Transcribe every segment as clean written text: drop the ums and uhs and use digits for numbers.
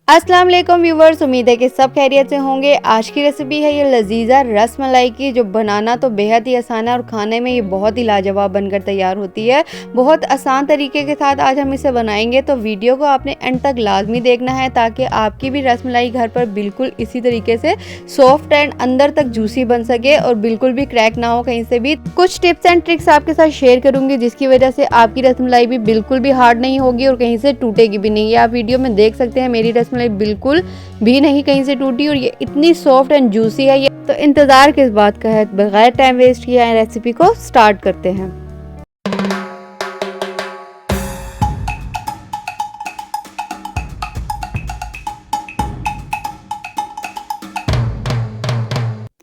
अस्सलाम वालेकुम व्यूवर्स, उम्मीद है कि सब खैरियत से होंगे। आज की रेसिपी है ये लजीजा रस मलाई की, जो बनाना तो बेहद ही आसान है और खाने में ये बहुत ही लाजवाब बनकर तैयार होती है। बहुत आसान तरीके के साथ आज हम इसे बनाएंगे, तो वीडियो को आपने एंड तक लाजमी देखना है ताकि आपकी भी रस मलाई घर पर बिल्कुल इसी तरीके से सॉफ्ट एंड अंदर तक जूसी बन सके और बिल्कुल भी क्रैक ना हो कहीं से भी। कुछ टिप्स एंड ट्रिक्स आपके साथ शेयर करूंगी जिसकी वजह से आपकी रस मलाई भी बिल्कुल भी हार्ड नहीं होगी और कहीं से टूटेगी भी नहीं। ये आप वीडियो में देख सकते हैं, मेरी रस बिल्कुल भी नहीं कहीं से टूटी और ये इतनी सॉफ्ट एंड जूसी है। ये तो इंतजार किस बात का है, बगैर टाइम वेस्ट किए रेसिपी को स्टार्ट करते हैं।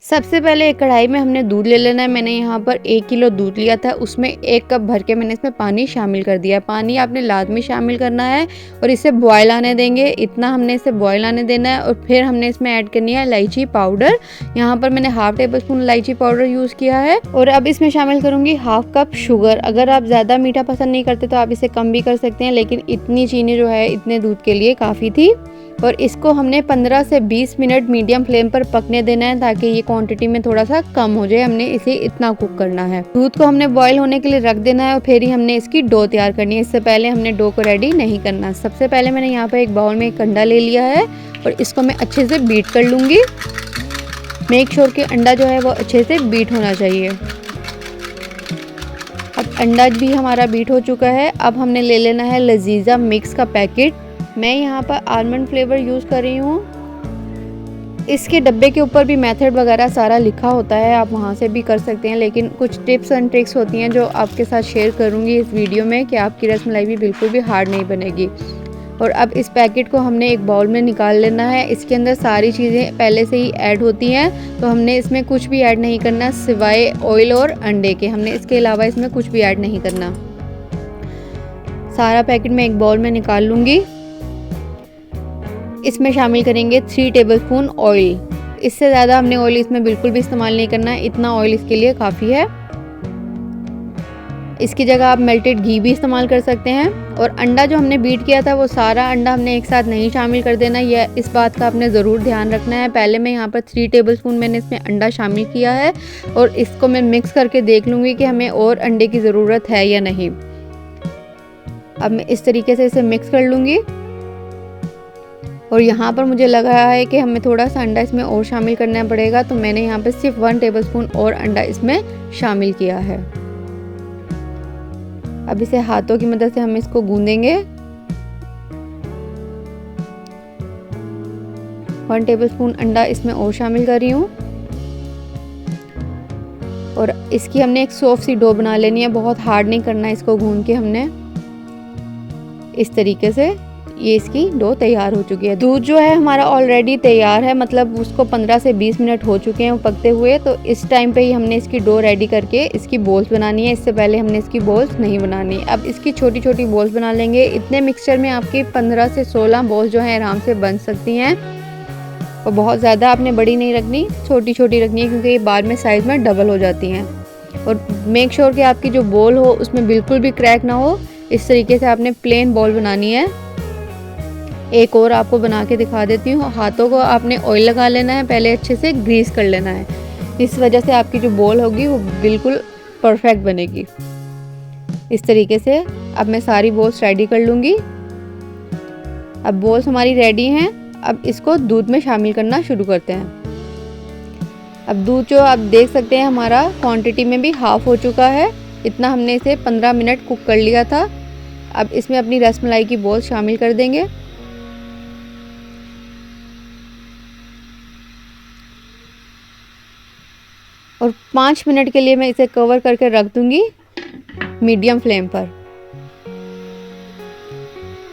सबसे पहले एक कढ़ाई में हमने दूध ले लेना है। मैंने यहाँ पर 1 किलो दूध लिया था, उसमें 1 कप भर के मैंने इसमें पानी शामिल कर दिया। पानी आपने लाजमी शामिल करना है और इसे बॉयल आने देंगे। इतना हमने इसे बॉयल आने देना है और फिर हमने इसमें ऐड करनी है इलायची पाउडर। यहाँ पर मैंने हाफ टेबल स्पून इलायची पाउडर यूज़ किया है और अब इसमें शामिल करूँगी हाफ कप शुगर। अगर आप ज़्यादा मीठा पसंद नहीं करते तो आप इसे कम भी कर सकते हैं, लेकिन इतनी चीनी जो है इतने दूध के लिए काफ़ी थी। और इसको हमने 15 से 20 मिनट मीडियम फ्लेम पर पकने देना है ताकि ये क्वांटिटी में थोड़ा सा कम हो जाए। हमने इसे इतना कुक करना है। दूध को हमने बॉईल होने के लिए रख देना है और फिर ही हमने इसकी डो तैयार करनी है। इससे पहले हमने डो को रेडी नहीं करना। सबसे पहले मैंने यहाँ पर एक बाउल में एक अंडा ले लिया है और इसको मैं अच्छे से बीट कर लूँगी। मेक श्योर कि अंडा जो है वो अच्छे से बीट होना चाहिए। अब अंडा भी हमारा बीट हो चुका है। अब हमने ले लेना है लजीजा मिक्स का पैकेट। मैं यहाँ पर आलमंड फ्लेवर यूज़ कर रही हूँ। इसके डब्बे के ऊपर भी मेथड वगैरह सारा लिखा होता है, आप वहाँ से भी कर सकते हैं, लेकिन कुछ टिप्स एंड ट्रिक्स होती हैं जो आपके साथ शेयर करूँगी इस वीडियो में कि आपकी रस मलाई भी बिल्कुल भी हार्ड नहीं बनेगी। और अब इस पैकेट को हमने एक बाउल में निकाल लेना है। इसके अंदर सारी चीज़ें पहले से ही ऐड होती हैं, तो हमने इसमें कुछ भी ऐड नहीं करना सिवाय ऑयल और अंडे के। हमने इसके अलावा इसमें कुछ भी ऐड नहीं करना। सारा पैकेट मैं एक बाउल में निकाल लूँगी। इसमें शामिल करेंगे 3 टेबलस्पून ऑयल। इससे ज़्यादा हमने ऑयल इसमें बिल्कुल भी इस्तेमाल नहीं करना है, इतना ऑयल इसके लिए काफ़ी है। इसकी जगह आप मेल्टेड घी भी इस्तेमाल कर सकते हैं। और अंडा जो हमने बीट किया था वो सारा अंडा हमने एक साथ नहीं शामिल कर देना, यह इस बात का आपने ज़रूर ध्यान रखना है। पहले मैं यहाँ पर 3 टेबलस्पून मैंने इसमें अंडा शामिल किया है और इसको मैं मिक्स करके देख लूँगी कि हमें और अंडे की ज़रूरत है या नहीं। अब मैं इस तरीके से इसे मिक्स कर लूँगी और यहाँ पर मुझे लग रहा है कि हमें थोड़ा सा अंडा इसमें और शामिल करना पड़ेगा, तो मैंने यहाँ पर सिर्फ 1 टेबलस्पून और अंडा इसमें शामिल किया है। अब इसे हाथों की मदद से हम इसको गूंदेंगे। 1 टेबलस्पून अंडा इसमें और शामिल कर रही हूँ और इसकी हमने एक सॉफ्ट सी डो बना लेनी है। बहुत हार्ड नहीं करना इसको गूंद के। हमने इस तरीके से ये इसकी डो तैयार हो चुकी है। दूध जो है हमारा ऑलरेडी तैयार है, मतलब उसको 15 से 20 मिनट हो चुके हैं पकते हुए। तो इस टाइम पे ही हमने इसकी डो रेडी करके इसकी बॉल्स बनानी है। इससे पहले हमने इसकी बॉल्स नहीं बनानी। अब इसकी छोटी छोटी बॉल्स बना लेंगे। इतने मिक्सचर में आपकी 15 से 16 बॉल्स जो हैं आराम से बन सकती हैं और बहुत ज़्यादा आपने बड़ी नहीं रखनी, छोटी छोटी रखनी है, क्योंकि ये बाद में साइज़ में डबल हो जाती हैं। और मेक श्योर कि आपकी जो बॉल हो उसमें बिल्कुल भी क्रैक ना हो। इस तरीके से आपने प्लेन बॉल बनानी है। एक और आपको बना के दिखा देती हूँ। हाथों को आपने ऑयल लगा लेना है, पहले अच्छे से ग्रीस कर लेना है। इस वजह से आपकी जो बॉल होगी वो बिल्कुल परफेक्ट बनेगी। इस तरीके से अब मैं सारी बॉल्स रेडी कर लूँगी। अब बॉल्स हमारी रेडी हैं। अब इसको दूध में शामिल करना शुरू करते हैं। अब दूध जो आप देख सकते हैं हमारा क्वांटिटी में भी हाफ हो चुका है। इतना हमने इसे 15 मिनट कुक कर लिया था। अब इसमें अपनी रस मलाई की बॉल्स शामिल कर देंगे। और 5 मिनट के लिए मैं इसे कवर करके रख दूंगी मीडियम फ्लेम पर।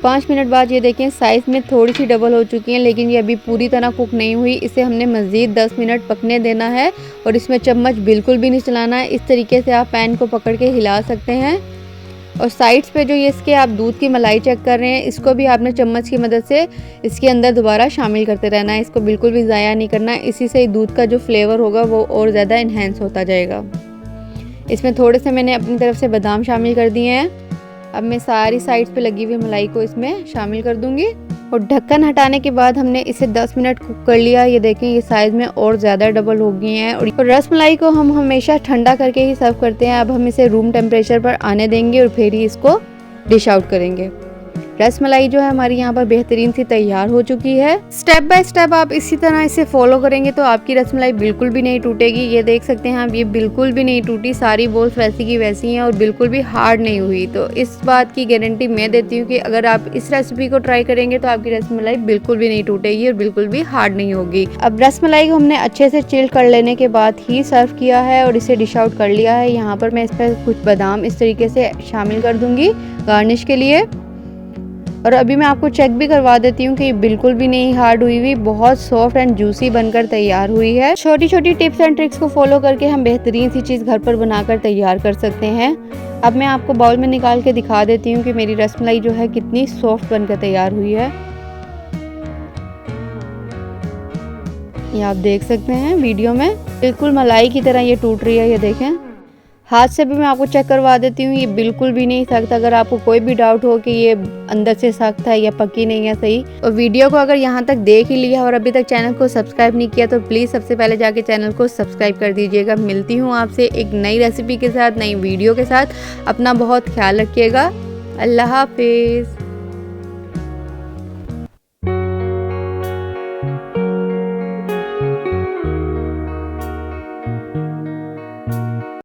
5 मिनट बाद ये देखें साइज़ में थोड़ी सी डबल हो चुकी हैं, लेकिन ये अभी पूरी तरह कुक नहीं हुई। इसे हमने मज़ीद 10 मिनट पकने देना है और इसमें चम्मच बिल्कुल भी नहीं चलाना है। इस तरीके से आप पैन को पकड़ के हिला सकते हैं। और साइड्स पे जो ये इसके आप दूध की मलाई चेक कर रहे हैं, इसको भी आपने चम्मच की मदद से इसके अंदर दोबारा शामिल करते रहना है। इसको बिल्कुल भी ज़ाया नहीं करना है। इसी से दूध का जो फ्लेवर होगा वो और ज़्यादा इन्हेंस होता जाएगा। इसमें थोड़े से मैंने अपनी तरफ से बादाम शामिल कर दिए हैं। अब मैं सारी साइड्स पे लगी हुई मलाई को इसमें शामिल कर दूंगी। और ढक्कन हटाने के बाद हमने इसे 10 मिनट कुक कर लिया। ये देखें ये साइज़ में और ज़्यादा डबल हो गई हैं। और रसमलाई को हम हमेशा ठंडा करके ही सर्व करते हैं। अब हम इसे रूम टेम्परेचर पर आने देंगे और फिर ही इसको डिश आउट करेंगे। रसमलाई जो है हमारी यहाँ पर बेहतरीन सी तैयार हो चुकी है। स्टेप बाय स्टेप आप इसी तरह इसे फॉलो करेंगे तो आपकी रसमलाई बिल्कुल भी नहीं टूटेगी। ये देख सकते हैं आप, ये बिल्कुल भी नहीं टूटी, सारी बोल्स वैसी की वैसी हैं और बिल्कुल भी हार्ड नहीं हुई। तो इस बात की गारंटी मैं देती हूँ कि अगर आप इस रेसिपी को ट्राई करेंगे तो आपकी रसमलाई बिल्कुल भी नहीं टूटेगी और बिल्कुल भी हार्ड नहीं होगी। अब रसमलाई को हमने अच्छे से चिल कर लेने के बाद ही सर्व किया है और इसे डिश आउट कर लिया है। यहाँ पर मैं इस पर कुछ बादाम इस तरीके से शामिल कर दूंगी गार्निश के लिए। और अभी मैं आपको चेक भी करवा देती हूँ कि ये बिल्कुल भी नहीं हार्ड हुई, बहुत सॉफ्ट एंड जूसी बनकर तैयार हुई है। छोटी छोटी टिप्स एंड ट्रिक्स को फॉलो करके हम बेहतरीन सी चीज़ घर पर बनाकर तैयार कर सकते हैं। अब मैं आपको बाउल में निकाल के दिखा देती हूँ कि मेरी रसमलाई जो है कितनी सॉफ्ट बनकर तैयार हुई है। ये आप देख सकते हैं वीडियो में, बिल्कुल मलाई की तरह ये टूट रही है। ये देखें, हाथ से भी मैं आपको चेक करवा देती हूँ, ये बिल्कुल भी नहीं सख्त। अगर आपको कोई भी डाउट हो कि ये अंदर से सख्त है या पकी नहीं है सही, और वीडियो को अगर यहाँ तक देख ही लिया और अभी तक चैनल को सब्सक्राइब नहीं किया तो प्लीज़ सबसे पहले जाके चैनल को सब्सक्राइब कर दीजिएगा। मिलती हूँ आपसे एक नई रेसिपी के साथ, नई वीडियो के साथ। अपना बहुत ख्याल रखिएगा। अल्लाह हाफिज़।